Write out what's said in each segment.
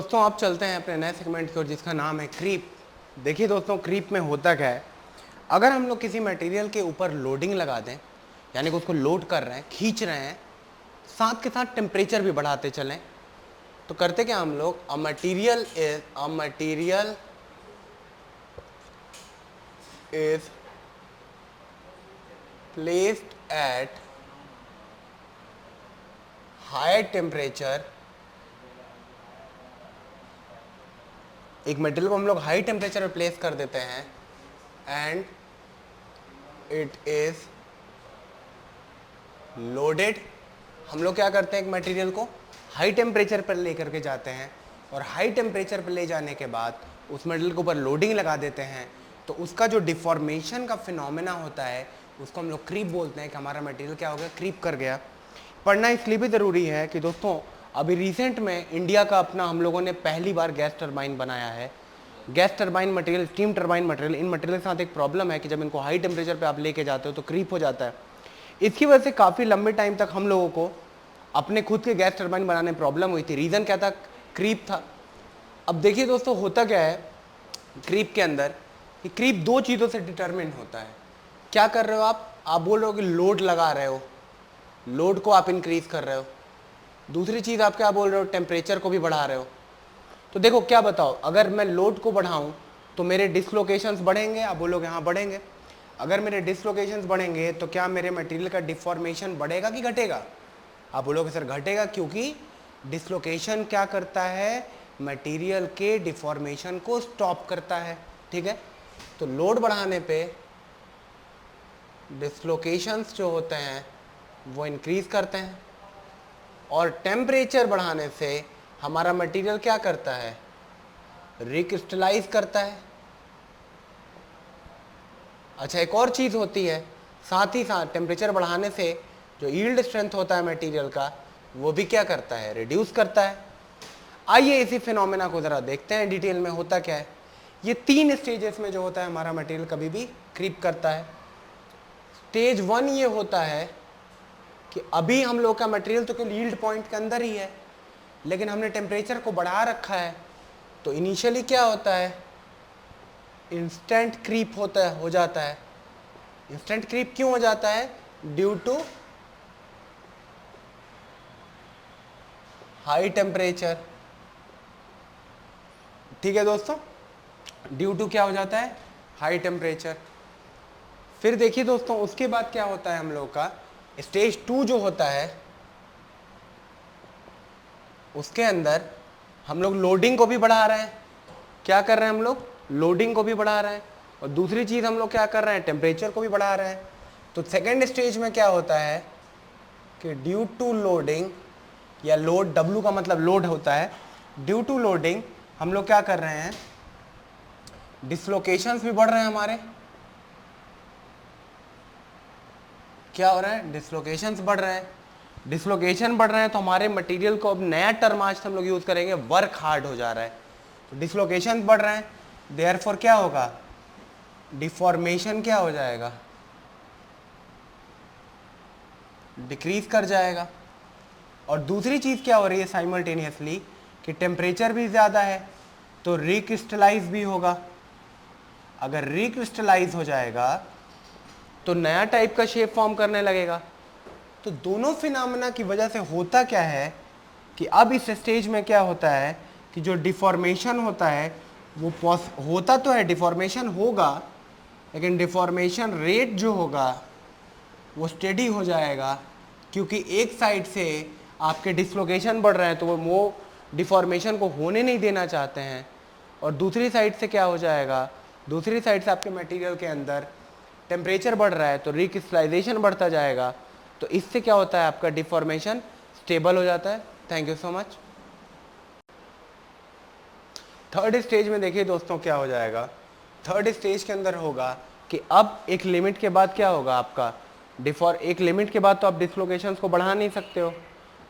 दोस्तों आप चलते हैं अपने नए सेगमेंट की ओर जिसका नाम है क्रीप। देखिए दोस्तों, क्रीप में होता क्या है, अगर हम लोग किसी मटेरियल के ऊपर लोडिंग लगा दें, यानी कि उसको लोड कर रहे हैं, खींच रहे हैं, साथ के साथ टेम्परेचर भी बढ़ाते चलें, तो करते क्या हम लोग, a material is placed at higher temperature. एक मटेरियल को हम लोग हाई टेम्परेचर में प्लेस कर देते हैं एंड इट इज लोडेड। हम लोग क्या करते हैं, एक मटेरियल को हाई टेम्परेचर पर लेकर के जाते हैं और हाई टेम्परेचर पर ले जाने के बाद उस मटेरियल के ऊपर लोडिंग लगा देते हैं, तो उसका जो डिफॉर्मेशन का फिनोमेना होता है उसको हम लोग क्रीप बोलते हैं कि हमारा मटेरियल क्या हो गया, क्रीप कर गया। पढ़ना इसलिए भी ज़रूरी है कि दोस्तों अभी रिसेंट में इंडिया का अपना हम लोगों ने पहली बार गैस टरबाइन बनाया है। Gas turbine material, steam turbine material, इन मटेरियल के साथ एक प्रॉब्लम है कि जब इनको हाई टेम्परेचर पे आप लेके जाते हो तो क्रीप हो जाता है। इसकी वजह से काफ़ी लंबे टाइम तक हम लोगों को अपने खुद के गैस टरबाइन बनाने में प्रॉब्लम हुई थी। रीज़न क्या था, क्रीप था। अब देखिए दोस्तों, होता क्या है क्रीप के अंदर कि क्रीप दो चीज़ों से डिटरमिन होता है। क्या कर रहे हो आप बोल रहे हो कि लोड लगा रहे हो, लोड को आप इंक्रीज कर रहे हो। दूसरी चीज़ आप क्या बोल रहे हो, टेम्परेचर को भी बढ़ा रहे हो। तो देखो क्या बताओ, अगर मैं लोड को बढ़ाऊं तो मेरे डिसलोकेशंस बढ़ेंगे, आप बोलोगे हाँ बढ़ेंगे। अगर मेरे डिसलोकेशंस बढ़ेंगे तो क्या मेरे मटेरियल का डिफॉर्मेशन बढ़ेगा कि घटेगा, आप बोलोगे सर घटेगा, क्योंकि डिसलोकेशन क्या करता है, मटेरियल के डिफॉर्मेशन को स्टॉप करता है। ठीक है, तो लोड बढ़ाने पे डिसलोकेशंस जो होते हैं वो इंक्रीज करते हैं और टेम्परेचर बढ़ाने से हमारा मटेरियल क्या करता है, रिक्रिस्टलाइज करता है। अच्छा, एक और चीज़ होती है, साथ ही साथ टेम्परेचर बढ़ाने से जो यील्ड स्ट्रेंथ होता है मटेरियल का वो भी क्या करता है, रिड्यूस करता है। आइए इसी फिनोमेना को ज़रा देखते हैं डिटेल में होता क्या है। ये तीन स्टेजेस में जो होता है हमारा मटेरियल कभी भी क्रीप करता है। स्टेज 1 ये होता है कि अभी हम लोग का मटेरियल तो केवल यील्ड पॉइंट के अंदर ही है, लेकिन हमने टेम्परेचर को बढ़ा रखा है, तो इनिशियली क्या होता है, इंस्टेंट क्रीप हो जाता है। इंस्टेंट क्रीप क्यों हो जाता है, ड्यू टू हाई टेम्परेचर। ठीक है दोस्तों, ड्यू टू क्या हो जाता है, हाई टेम्परेचर। फिर देखिए दोस्तों, उसके बाद क्या होता है हम लोग का, स्टेज 2 जो होता है उसके अंदर हम लोग लोडिंग को भी बढ़ा रहे हैं। क्या कर रहे हैं हम लोग, लोडिंग को भी बढ़ा रहे हैं, और दूसरी चीज़ हम लोग क्या कर रहे हैं, टेम्परेचर को भी बढ़ा रहे हैं। तो सेकेंड स्टेज में क्या होता है कि ड्यू टू लोडिंग, या लोड, W का मतलब लोड होता है, ड्यू टू लोडिंग हम लोग क्या कर रहे हैं, डिसलोकेशंस भी बढ़ रहे हैं हमारे। क्या हो रहा है, डिसलोकेशंस बढ़ रहे हैं। डिसलोकेशन बढ़ रहे हैं तो हमारे मटेरियल को अब नया टर्म आज हम लोग यूज करेंगे, वर्क हार्ड हो जा रहा है। तो डिसलोकेशन बढ़ रहे हैं, देयरफॉर क्या होगा, डिफॉर्मेशन क्या हो जाएगा, डिक्रीज कर जाएगा। और दूसरी चीज क्या हो रही है साइमल्टेनियसली, कि टेम्परेचर भी ज्यादा है तो रिक्रिस्टलाइज भी होगा। अगर रिक्रिस्टलाइज हो जाएगा तो नया टाइप का शेप फॉर्म करने लगेगा। तो दोनों फिनोमेना की वजह से होता क्या है कि अब इस स्टेज में क्या होता है कि जो डिफॉर्मेशन होता है वो होता तो है, डिफॉर्मेशन होगा, लेकिन डिफॉर्मेशन रेट जो होगा वो स्टेडी हो जाएगा, क्योंकि एक साइड से आपके डिसलोकेशन बढ़ रहे हैं तो वो डिफॉर्मेशन को होने नहीं देना चाहते हैं, और दूसरी साइड से क्या हो जाएगा, दूसरी साइड से आपके मटेरियल के अंदर टेम्परेचर बढ़ रहा है तो रिक्रिस्टलाइजेशन बढ़ता जाएगा। तो इससे क्या होता है, आपका डिफॉर्मेशन स्टेबल हो जाता है। Thank you so much. Third stage में देखिए दोस्तों क्या हो जाएगा, थर्ड स्टेज के अंदर होगा कि अब एक लिमिट के बाद क्या होगा आपका एक लिमिट के बाद तो आप डिसलोकेशंस को बढ़ा नहीं सकते हो।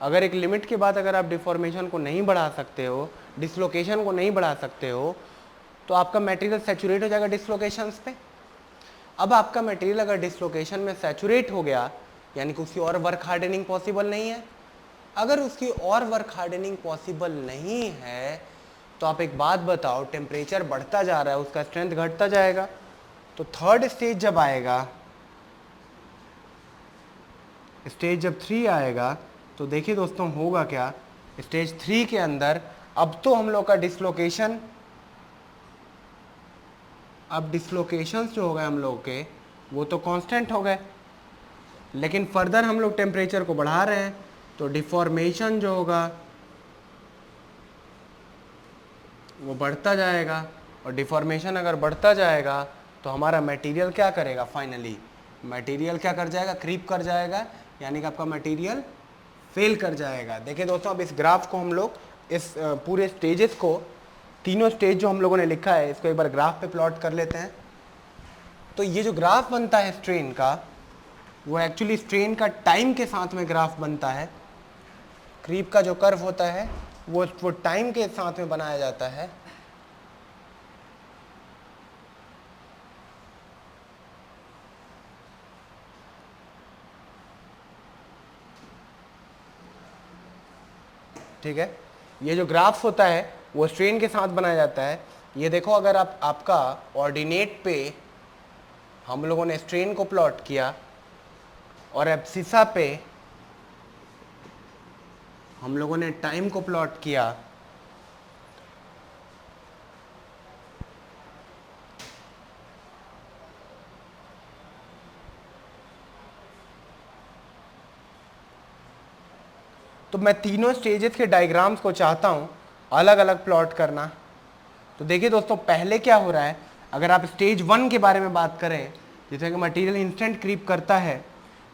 अगर एक लिमिट के बाद अगर आप डिफॉर्मेशन को नहीं बढ़ा सकते हो, डिसलोकेशन को नहीं बढ़ा सकते हो, तो आपका मटेरियल सैचुरेट हो जाएगा डिसलोकेशंस पे। अब आपका मटेरियल अगर डिसलोकेशन में सैचुरेट हो गया, यानी कि उसकी और वर्क हार्डनिंग पॉसिबल नहीं है। अगर उसकी और वर्क हार्डनिंग पॉसिबल नहीं है तो आप एक बात बताओ, टेम्परेचर बढ़ता जा रहा है, उसका स्ट्रेंथ घटता जाएगा। तो थर्ड स्टेज जब आएगा, स्टेज जब 3 आएगा, तो देखिए दोस्तों होगा क्या, स्टेज 3 के अंदर अब तो हम लोग का डिसलोकेशन, अब डिसलोकेशंस जो हो गए हम लोग के वो तो कांस्टेंट हो गए, लेकिन फर्दर हम लोग टेम्परेचर को बढ़ा रहे हैं, तो डिफॉर्मेशन जो होगा वो बढ़ता जाएगा। और डिफॉर्मेशन अगर बढ़ता जाएगा तो हमारा मटेरियल क्या करेगा, फाइनली मटेरियल क्या कर जाएगा, क्रीप कर जाएगा, यानी कि आपका मटेरियल फेल कर जाएगा। देखिए दोस्तों, अब इस ग्राफ को हम लोग, इस पूरे स्टेजेस को, तीनों स्टेज जो हम लोगों ने लिखा है, इसको एक बार ग्राफ पे प्लॉट कर लेते हैं। तो ये जो ग्राफ बनता है स्ट्रेन का, वो एक्चुअली स्ट्रेन का टाइम के साथ में ग्राफ बनता है। क्रीप का जो कर्व होता है वो टाइम के साथ में बनाया जाता है। ठीक है, ये जो ग्राफ होता है वो स्ट्रेन के साथ बनाया जाता है। ये देखो, अगर आप आपका ऑर्डिनेट पे हम लोगों ने स्ट्रेन को प्लॉट किया और एब्सिसा पे हम लोगों ने टाइम को प्लॉट किया, तो मैं तीनों स्टेजेस के डायग्राम्स को चाहता हूं अलग अलग प्लॉट करना। तो देखिए दोस्तों, पहले क्या हो रहा है, अगर आप स्टेज 1 के बारे में बात करें, जैसे कि मटेरियल इंस्टेंट क्रीप करता है,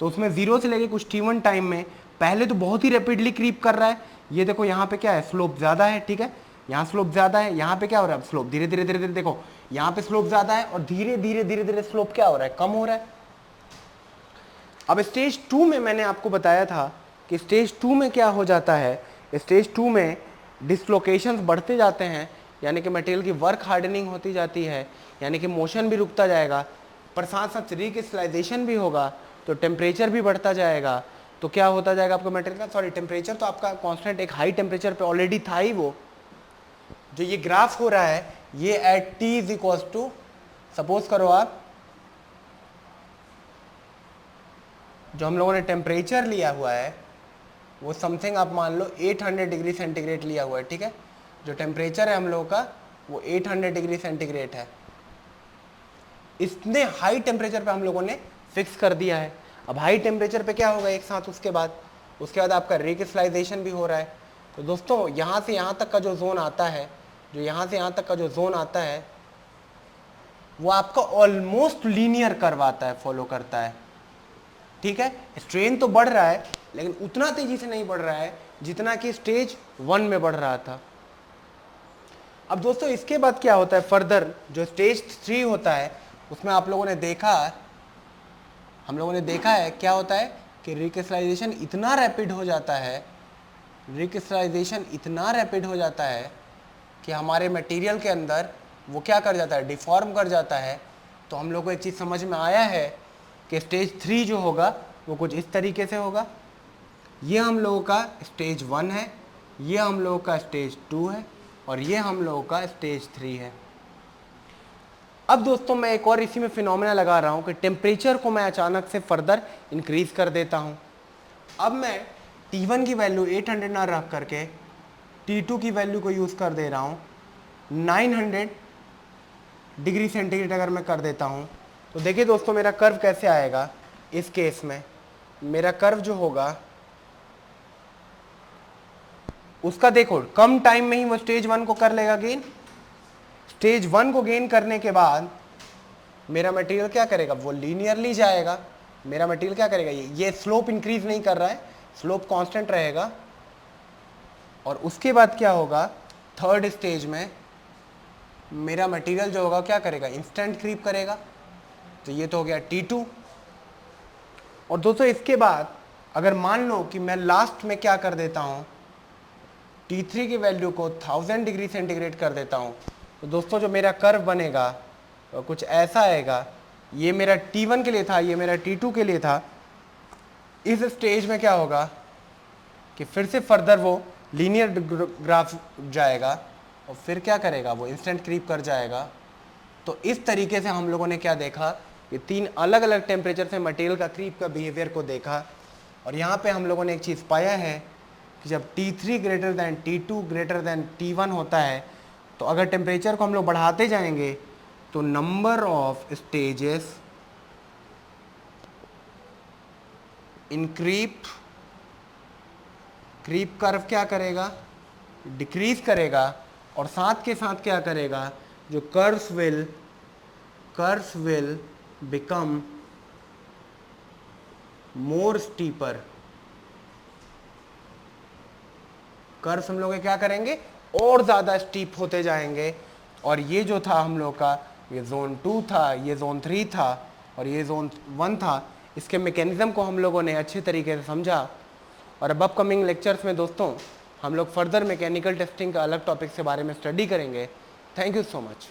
तो उसमें 0 से लेके कुछ t1 टाइम में पहले तो बहुत ही रैपिडली क्रीप कर रहा है। ये देखो यहाँ पे क्या है, स्लोप ज़्यादा है, ठीक है, यहाँ स्लोप ज़्यादा है, यहाँ पे क्या हो रहा है, स्लोप धीरे धीरे धीरे धीरे, देखो यहाँ पे स्लोप ज़्यादा है और धीरे धीरे धीरे धीरे स्लोप क्या हो रहा है, कम हो रहा है। अब स्टेज 2 में मैंने आपको बताया था कि स्टेज 2 में क्या हो जाता है, स्टेज 2 में डिसलोकेशंस बढ़ते जाते हैं, यानी कि मटेरियल की वर्क हार्डनिंग होती जाती है, यानी कि मोशन भी रुकता जाएगा, पर साथ साथ रिक्रिस्टलाइजेशन भी होगा, तो टेम्परेचर भी बढ़ता जाएगा। तो क्या होता जाएगा आपका मटेरियल का, सॉरी टेम्परेचर तो आपका कांस्टेंट एक हाई टेम्परेचर पे ऑलरेडी था ही। वो जो ये ग्राफ हो रहा है ये at T is equal to, suppose करो आप, जो हम लोगों ने टेम्परेचर लिया हुआ है वो समथिंग आप मान लो 800 डिग्री सेंटीग्रेड लिया हुआ है, ठीक है, जो टेम्परेचर है हम लोगों का वो 800 डिग्री सेंटीग्रेड है। इतने हाई टेम्परेचर पे हम लोगों ने फिक्स कर दिया है। अब हाई टेम्परेचर पे क्या होगा एक साथ, उसके बाद आपका रिक्रिस्टलाइजेशन भी हो रहा है। तो दोस्तों यहाँ से यहाँ तक का जो जोन आता है, जो यहाँ से यहाँ तक का जो जोन आता है, वो आपका ऑलमोस्ट लीनियर कर्व आता है, फॉलो करता है, ठीक है। स्ट्रेन तो बढ़ रहा है लेकिन उतना तेजी से नहीं बढ़ रहा है जितना कि स्टेज 1 में बढ़ रहा था। अब दोस्तों इसके बाद क्या होता है, फर्दर जो स्टेज 3 होता है उसमें आप लोगों ने देखा, हम लोगों ने देखा है क्या होता है कि रिक्रिस्टलाइजेशन इतना रैपिड हो जाता है, रिक्रिस्टलाइजेशन इतना रैपिड हो जाता है कि हमारे मटेरियल के अंदर वो क्या कर जाता है, डिफॉर्म कर जाता है। तो हम लोग को एक चीज़ समझ में आया है कि स्टेज 3 जो होगा वो कुछ इस तरीके से होगा। ये हम लोगों का स्टेज 1 है, ये हम लोगों का स्टेज 2 है और ये हम लोगों का स्टेज 3 है। अब दोस्तों मैं एक और इसी में फिनोमेना लगा रहा हूँ कि टेम्परेचर को मैं अचानक से फर्दर इंक्रीज कर देता हूँ। अब मैं T1 की वैल्यू 800 ना रख करके T2 की वैल्यू को यूज़ कर दे रहा हूँ 900 डिग्री सेंटीग्रेड अगर मैं कर देता हूँ। तो देखिए दोस्तों मेरा कर्व कैसे आएगा इस केस में, मेरा कर्व जो होगा उसका देखो कम टाइम में ही वो स्टेज 1 को कर लेगा गेन। स्टेज 1 को गेन करने के बाद मेरा मटेरियल क्या करेगा, वो लीनियरली जाएगा। मेरा मटेरियल क्या करेगा, ये स्लोप इंक्रीज नहीं कर रहा है, स्लोप कांस्टेंट रहेगा। और उसके बाद क्या होगा, थर्ड स्टेज में मेरा मटेरियल जो होगा क्या करेगा, इंस्टेंट क्रीप करेगा। तो ये तो हो गया T2। और दोस्तों इसके बाद अगर मान लो कि मैं लास्ट में क्या कर देता हूँ, T3 की वैल्यू को 1000 डिग्री सेंटीग्रेड कर देता हूँ, तो दोस्तों जो मेरा कर्व बनेगा तो कुछ ऐसा आएगा। ये मेरा T1 के लिए था, ये मेरा T2 के लिए था। इस स्टेज में क्या होगा कि फिर से फर्दर वो लीनियर ग्राफ जाएगा और फिर क्या करेगा, वो इंस्टेंट क्रीप कर जाएगा। तो इस तरीके से हम लोगों ने क्या देखा, ये 3 अलग अलग टेम्परेचर से मटेरियल का क्रीप का बिहेवियर को देखा। और यहाँ पे हम लोगों ने एक चीज़ पाया है कि जब T3 greater than T2 greater than T1 होता है, तो अगर टेम्परेचर को हम लोग बढ़ाते जाएंगे तो number of stages in creep curve क्या करेगा, डिक्रीज करेगा। और साथ के साथ क्या करेगा, जो curves will become more steeper. Curves हम लोग क्या करेंगे, और ज़्यादा स्टीप होते जाएंगे। और ये जो था हम लोग का, ये जोन 2 था, ये जोन 3 था और ये जोन 1 था। इसके मैकेनिज्म को हम लोगों ने अच्छे तरीके से समझा। और अब अपकमिंग लेक्चर्स में दोस्तों हम लोग फर्दर मैकेनिकल टेस्टिंग का अलग टॉपिक के बारे में स्टडी करेंगे। Thank you so much.